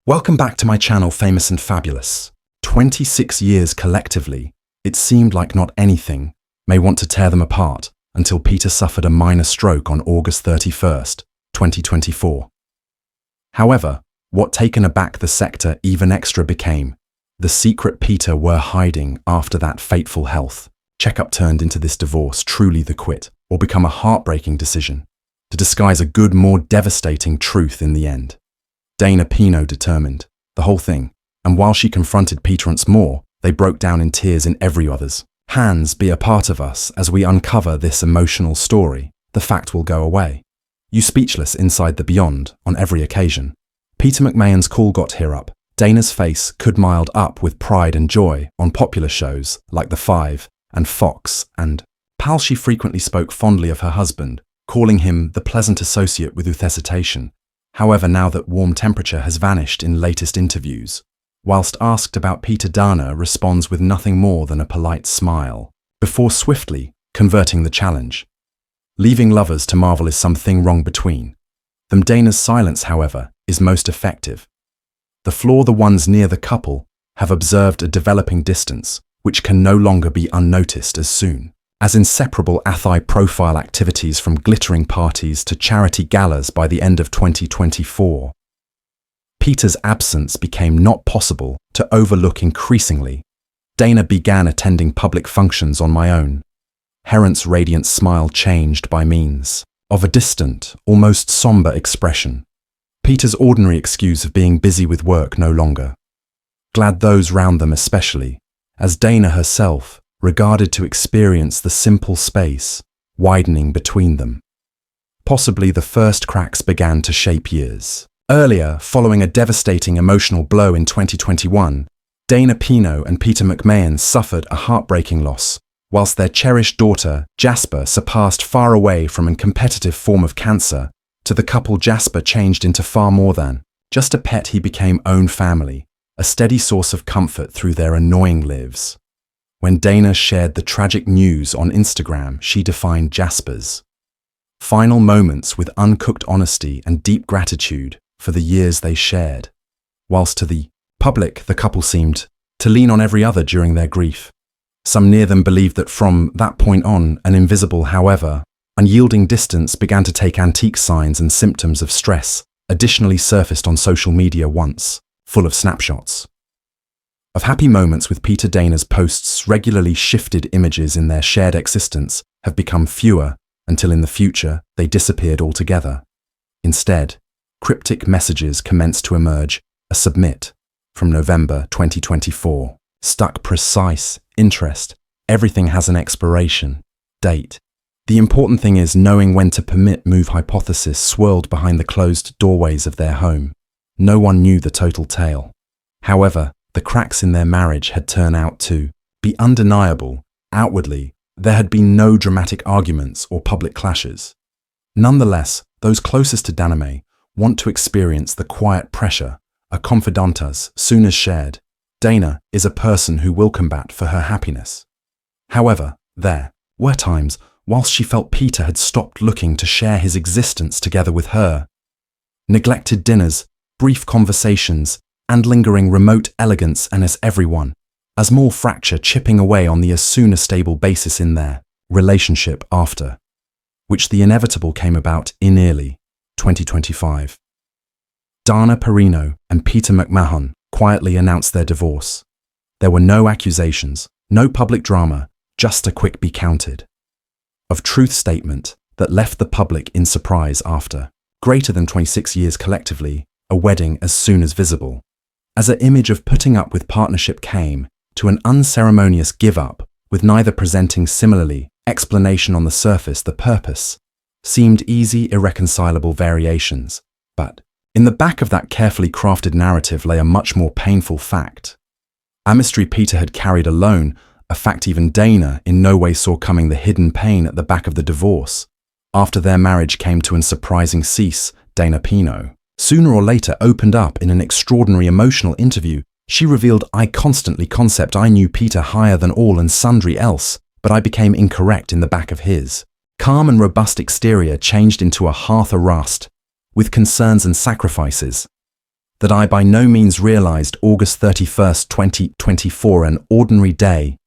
Welcome back to my channel, Famous and Fabulous. 26 years collectively, it seemed like not anything may want to tear them apart until Peter suffered a minor stroke on August 31st, 2024. However, what taken aback the sector even extra became the secret Peter were hiding after that fateful health checkup turned into this divorce truly the quit or become a heartbreaking decision to disguise a good, more devastating truth in the end. Dana Perino determined the whole thing, and while she confronted Peter once more, they broke down in tears in every other's hands. Be a part of us as we uncover this emotional story. The fact will go away. You speechless inside the beyond on every occasion. Peter McMahon's cool got here up. Dana's face could miled up with pride and joy on popular shows like The Five and Fox and Pal. She frequently spoke fondly of her husband, calling him the pleasant associate with hesitation. However, now that warm temperature has vanished in latest interviews, whilst asked about Peter, Dana responds with nothing more than a polite smile, before swiftly converting the challenge. Leaving lovers to marvel is something wrong between them. Dana's silence, however, is most effective. The flaw: the ones near the couple have observed a developing distance, which can no longer be unnoticed as soon as inseparable high-profile activities from glittering parties to charity galas. By the end of 2024, Peter's absence became not possible to overlook. Increasingly, Dana began attending public functions on my own. Heron's radiant smile changed by means of a distant, almost somber expression. Peter's ordinary excuse of being busy with work no longer glad those round them, especially as Dana herself regarded to experience the simple space widening between them. Possibly the first cracks began to shape years earlier, following a devastating emotional blow in 2021. Dana Perino and Peter McMahon suffered a heartbreaking loss, whilst their cherished daughter, Jasper, surpassed far away from a competitive form of cancer. To the couple, Jasper changed into far more than just a pet. He became own family, a steady source of comfort through their annoying lives. When Dana shared the tragic news on Instagram, she defined Jasper's final moments with uncooked honesty and deep gratitude for the years they shared. Whilst to the public, the couple seemed to lean on every other during their grief. Some near them believed that from that point on, an invisible, however unyielding distance began to take. Antique signs and symptoms of stress additionally surfaced on social media, once full of snapshots of happy moments with Peter. Dana's posts regularly shifted. Images in their shared existence have become fewer until in the future they disappeared altogether. Instead, cryptic messages commenced to emerge. A submit from November 2024. Stuck precise interest. Everything has an expiration date. The important thing is knowing when to permit move. Hypothesis swirled behind the closed doorways of their home. No one knew the total tale. However, the cracks in their marriage had turned out to be undeniable. Outwardly, there had been no dramatic arguments or public clashes. Nonetheless, those closest to Dana want to experience the quiet pressure a confidant as soon as shared. Dana is a person who will combat for her happiness. However, there were times whilst she felt Peter had stopped looking to share his existence together with her. Neglected dinners, brief conversations, and lingering remote elegance, and as more fracture chipping away on the as soon a stable basis in their relationship, after which the inevitable came about in early 2025. Dana Perino and Peter McMahon quietly announced their divorce. There were no accusations, no public drama, just a quick be counted of truth statement that left the public in surprise. After greater than 26 years collectively, a wedding as soon as visible as an image of putting up with partnership came to an unceremonious give-up, with neither presenting similarly explanation on the surface. The purpose seemed easy, irreconcilable variations, but in the back of that carefully crafted narrative lay a much more painful fact. A mystery Peter had carried alone, a fact even Dana in no way saw coming. The hidden pain at the back of the divorce. After their marriage came to a surprising cease, Dana Perino sooner or later opened up in an extraordinary emotional interview. She revealed, I knew Peter higher than all and sundry else, but I became incorrect in the back of his calm and robust exterior changed into a hearth of rust, with concerns and sacrifices. that I by no means realized August 31st, 2024, an ordinary day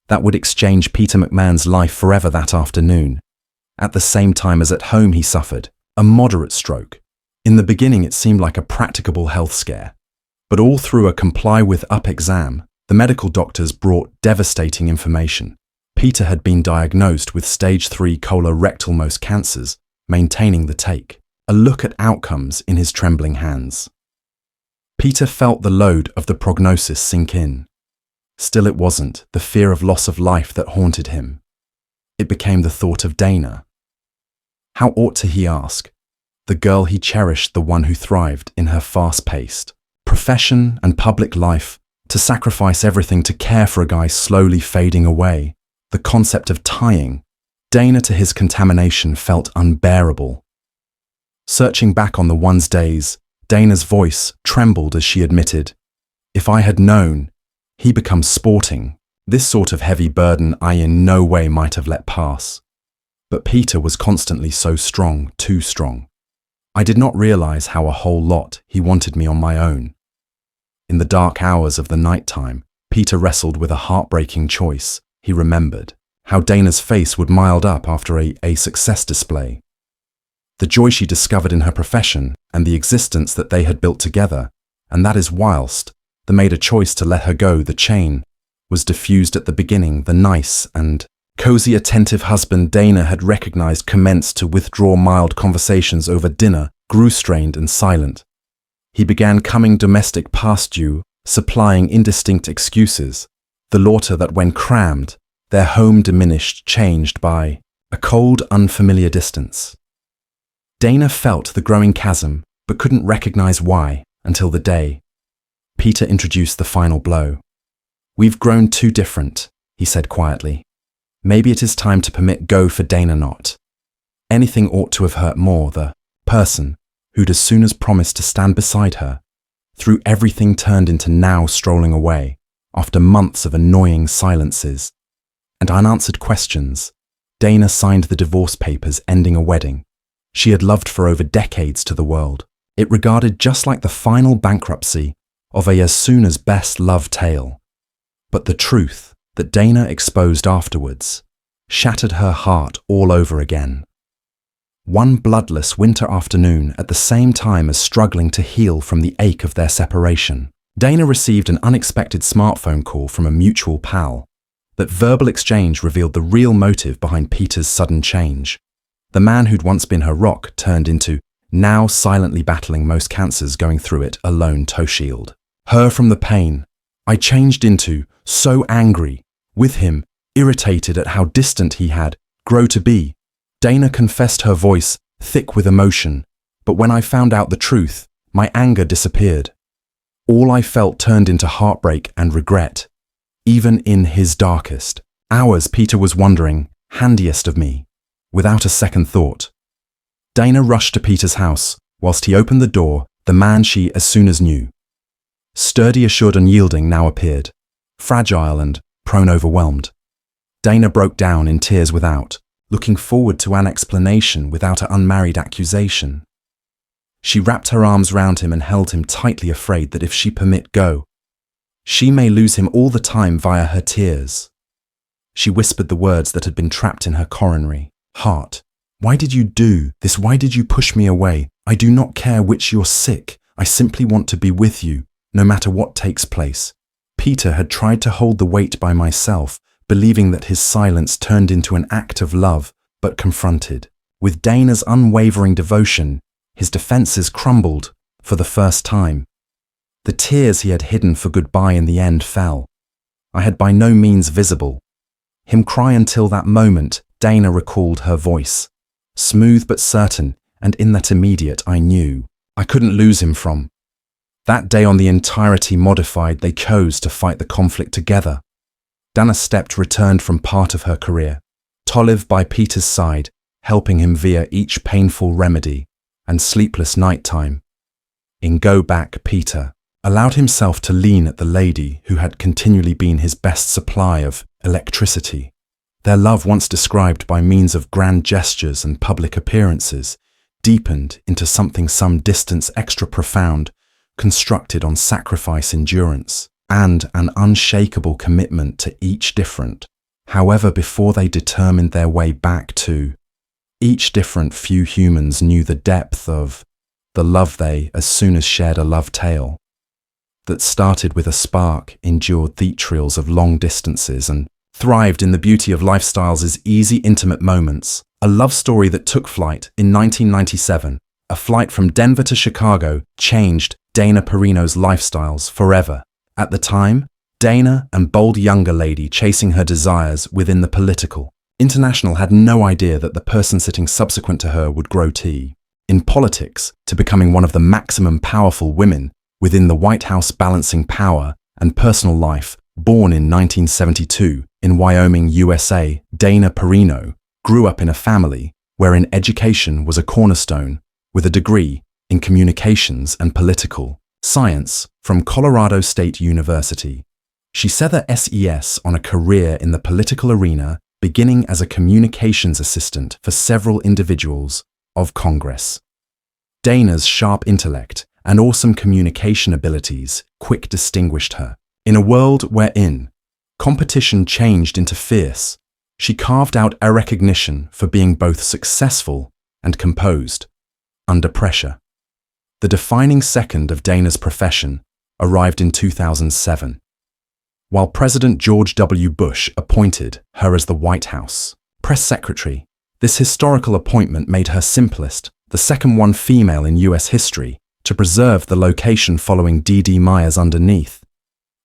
that would exchange Peter McMahon's life forever that afternoon. At the same time as at home he suffered a moderate stroke. In the beginning it seemed like a practicable health scare, but all through a comply-with-up exam, the medical doctors brought devastating information. Peter had been diagnosed with stage 3 colorectal most cancers, maintaining the take. A look at outcomes in his trembling hands. Peter felt the load of the prognosis sink in. Still it wasn't the fear of loss of life that haunted him. It became the thought of Dana. How ought to he ask? The girl he cherished, the one who thrived in her fast-paced profession and public life, to sacrifice everything to care for a guy slowly fading away. The concept of tying Dana to his contamination felt unbearable. Searching back on the one's days, Dana's voice trembled as she admitted, "If I had known, he becomes sporting. This sort of heavy burden I in no way might have let pass." But Peter was constantly so strong, too strong. I did not realize how a whole lot he wanted me on my own. In the dark hours of the night time, Peter wrestled with a heartbreaking choice. He remembered how Dana's face would mild up after a success display. The joy she discovered in her profession and the existence that they had built together, and that is whilst they made a choice to let her go, the chain was diffused at the beginning. The nice and cozy, attentive husband Dana had recognized commenced to withdraw. Mild conversations over dinner grew strained and silent. He began coming domestic past due, supplying indistinct excuses. The laughter that when crammed, their home diminished, changed by a cold, unfamiliar distance. Dana felt the growing chasm, but couldn't recognize why until the day Peter introduced the final blow. "We've grown too different," he said quietly. "Maybe it is time to permit go for Dana not." Anything ought to have hurt more the person who'd as soon as promised to stand beside her, through everything turned into now strolling away, after months of annoying silences and unanswered questions. Dana signed the divorce papers ending a wedding she had loved for over decades to the world. It regarded just like the final bankruptcy of a as soon as best loved tale. But the truth that Dana exposed afterwards shattered her heart all over again. One bloodless winter afternoon, at the same time as struggling to heal from the ache of their separation, Dana received an unexpected smartphone call from a mutual pal. That verbal exchange revealed the real motive behind Peter's sudden change. The man who'd once been her rock turned into, now silently battling most cancers, going through it alone, toe shield. Her from the pain, I changed into, so angry, with him, irritated at how distant he had grown to be. Dana confessed, her voice thick with emotion, but when I found out the truth, my anger disappeared. All I felt turned into heartbreak and regret. Even in his darkest hours, Peter was wondering, handiest of me, without a second thought. Dana rushed to Peter's house. Whilst he opened the door, the man she as soon as knew, sturdy, assured, unyielding, now appeared, fragile and prone, overwhelmed. Dana broke down in tears without looking forward to an explanation, without an unmarried accusation. She wrapped her arms round him and held him tightly, afraid that if she permit go, she may lose him all the time via her tears. She whispered the words that had been trapped in her coronary heart. "Why did you do this? Why did you push me away? I do not care which you're sick. I simply want to be with you, no matter what takes place." Peter had tried to hold the weight by myself, believing that his silence turned into an act of love, but confronted with Dana's unwavering devotion, his defenses crumbled for the first time. The tears he had hidden for goodbye in the end fell. I had by no means visible him cry until that moment. Dana recalled her voice, smooth but certain, and in that immediate I knew I couldn't lose him from. That day on the entirety modified, they chose to fight the conflict together. Dana stepped, returned from part of her career, to live by Peter's side, helping him via each painful remedy and sleepless night time. In Go Back, Peter allowed himself to lean at the lady who had continually been his best supply of electricity. Their love, once described by means of grand gestures and public appearances, deepened into something some distance extra profound, constructed on sacrifice, endurance, and an unshakable commitment to each different. However, before they determined their way back to each different, few humans knew the depth of the love they, as soon as shared a love tale that started with a spark, endured the trails of long distances, and thrived in the beauty of lifestyles' easy, intimate moments. A love story that took flight in 1997, a flight from Denver to Chicago, changed Dana Perino's lifestyles forever. At the time, Dana, a bold younger lady chasing her desires within the political international, had no idea that the person sitting subsequent to her would grow in politics to becoming one of the maximum powerful women within the White House, balancing power and personal life. Born in 1972 in Wyoming, USA, Dana Perino grew up in a family wherein education was a cornerstone, with a degree in communications and political science from Colorado State University. She set her SES on a career in the political arena, beginning as a communications assistant for several individuals of Congress. Dana's sharp intellect and awesome communication abilities quick distinguished her. In a world wherein competition changed into fierce, she carved out a recognition for being both successful and composed under pressure. The defining second of Dana's profession arrived in 2007, while President George W. Bush appointed her as the White House press secretary. This historical appointment made her simplest, the second one female in U.S. history, to preserve the location following D.D. Myers underneath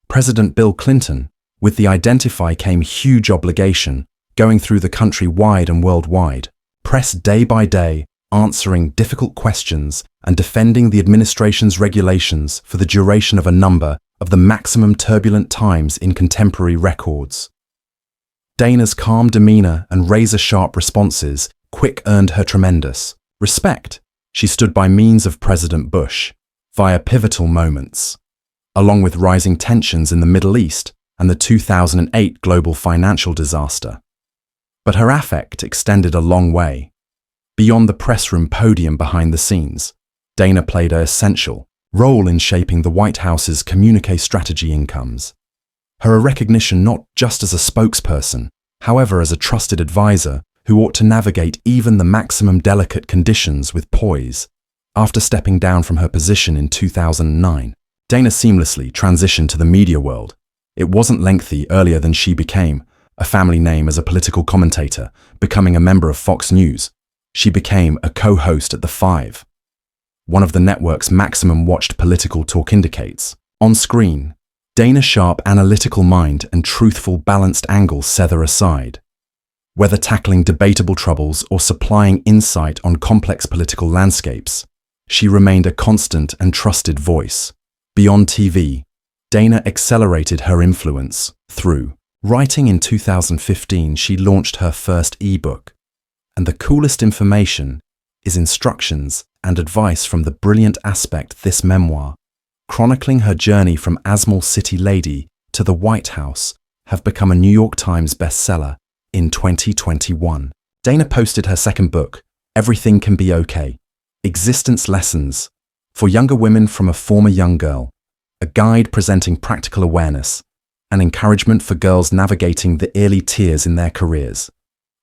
President Bill Clinton. With the identify came huge obligation, going through the country wide and worldwide, press day by day, answering difficult questions and defending the administration's regulations for the duration of a number of the maximum turbulent times in contemporary records. Dana's calm demeanor and razor-sharp responses quick earned her tremendous respect. She stood by means of President Bush via pivotal moments, along with rising tensions in the Middle East and the 2008 global financial disaster. But her affect extended a long way. Beyond the press room podium, behind the scenes, Dana played an essential role in shaping the White House's communique strategy incomes. Her recognition not just as a spokesperson, however as a trusted advisor who ought to navigate even the maximum delicate conditions with poise. After stepping down from her position in 2009, Dana seamlessly transitioned to the media world. It wasn't lengthy earlier than she became a family name as a political commentator, becoming a member of Fox News. She became a co-host at The Five, one of the network's maximum watched political talk indicates. On screen, Dana's sharp analytical mind and truthful balanced angles set her aside. Whether tackling debatable troubles or supplying insight on complex political landscapes, she remained a constant and trusted voice. Beyond TV, Dana accelerated her influence through writing. In 2015, she launched her first ebook, and the coolest information is instructions and advice from the brilliant aspect. This memoir, chronicling her journey from Asmal City lady to the White House, have become a New York Times bestseller in 2021. Dana posted her second book, Everything Can Be Okay, Existence Lessons for Younger Women from a Former Young Girl, a guide presenting practical awareness and encouragement for girls navigating the early tiers in their careers.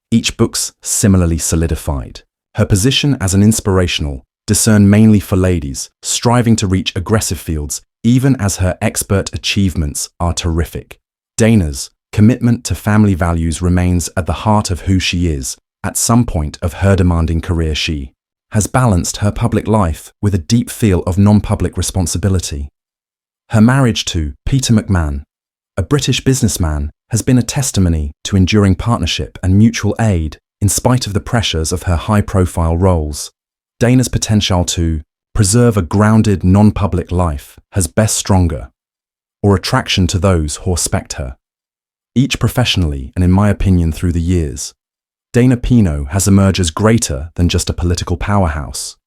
Each book's similarly solidified her position as an inspirational, discern mainly for ladies, striving to reach aggressive fields, even as her expert achievements are terrific. Dana's commitment to family values remains at the heart of who she is. At some point of her demanding career, she has balanced her public life with a deep feel of non-public responsibility. Her marriage to Peter McMahon, a British businessman, has been a testimony to enduring partnership and mutual aid in spite of the pressures of her high-profile roles. Dana's potential to preserve a grounded, non-public life has best stronger, or attraction to those who respect her. Each professionally and in my opinion through the years, Dana Perino has emerged as greater than just a political powerhouse.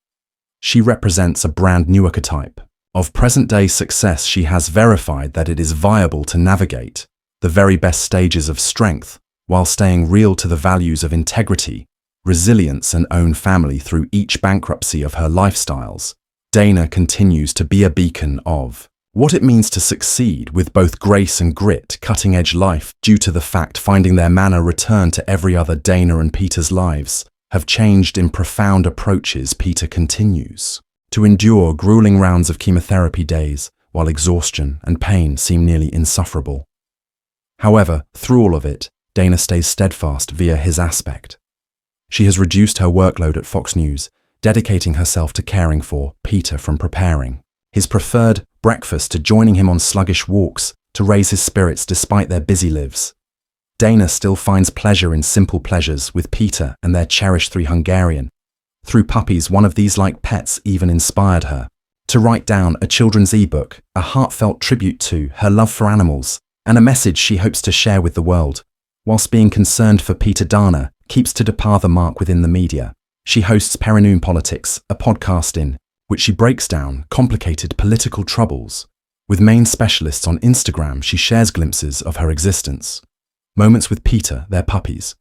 She represents a brand new archetype of present-day success. She has verified that it is viable to navigate the very best stages of strength while staying real to the values of integrity, resilience and own family through each bankruptcy of her lifestyles. Dana continues to be a beacon of what it means to succeed with both grace and grit, cutting-edge life due to the fact finding their manner return to every other Dana and Peter's lives have changed in profound approaches. Peter continues to endure grueling rounds of chemotherapy days while exhaustion and pain seem nearly insufferable. However, through all of it, Dana stays steadfast via his aspect. She has reduced her workload at Fox News, dedicating herself to caring for Peter, from preparing his preferred breakfast to joining him on sluggish walks to raise his spirits despite their busy lives. Dana still finds pleasure in simple pleasures with Peter and their cherished 3 Hungarian. Through puppies, one of these like pets even inspired her to write down a children's ebook, a heartfelt tribute to her love for animals, and a message she hopes to share with the world. Whilst being concerned for Peter, Dana keeps to depart the mark within the media. She hosts Perino Politics, a podcast in which she breaks down complicated political troubles. With main specialists on Instagram, she shares glimpses of her existence, moments with Peter, their puppies,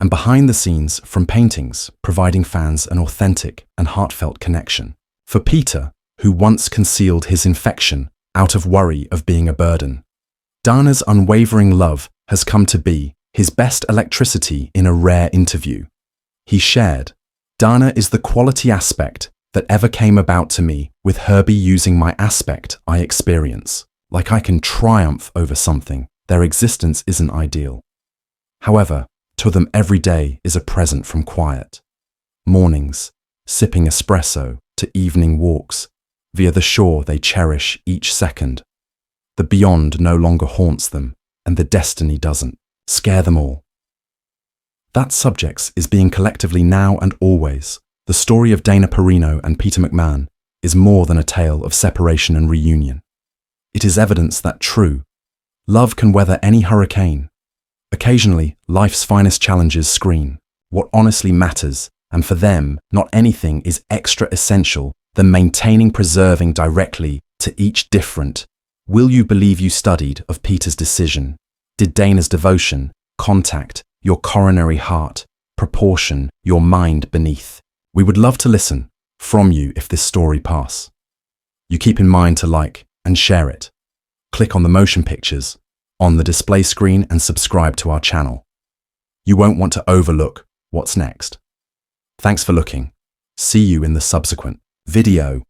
and behind the scenes from paintings, providing fans an authentic and heartfelt connection. For Peter, who once concealed his infection out of worry of being a burden, Dana's unwavering love has come to be his best electricity. In a rare interview he shared, "Dana is the quality aspect that ever came about to me, with Herbie using my aspect I experience. Like I can triumph over something. Their existence isn't ideal. However, to them every day is a present, from quiet mornings, sipping espresso, to evening walks. Via the shore they cherish each second. The beyond no longer haunts them, and the destiny doesn't scare them all." That subjects is being collectively now and always. The story of Dana Perino and Peter McMahon is more than a tale of separation and reunion. It is evidence that true love can weather any hurricane. Occasionally, life's finest challenges screen what honestly matters, and for them, not anything is extra essential than maintaining, preserving directly to each different. Will you believe you studied of Peter's decision? Did Dana's devotion contact your coronary heart, proportion your mind beneath? We would love to listen from you if this story pass. You keep in mind to like and share it. Click on the motion pictures on the display screen and subscribe to our channel. You won't want to overlook what's next. Thanks for looking. See you in the subsequent video.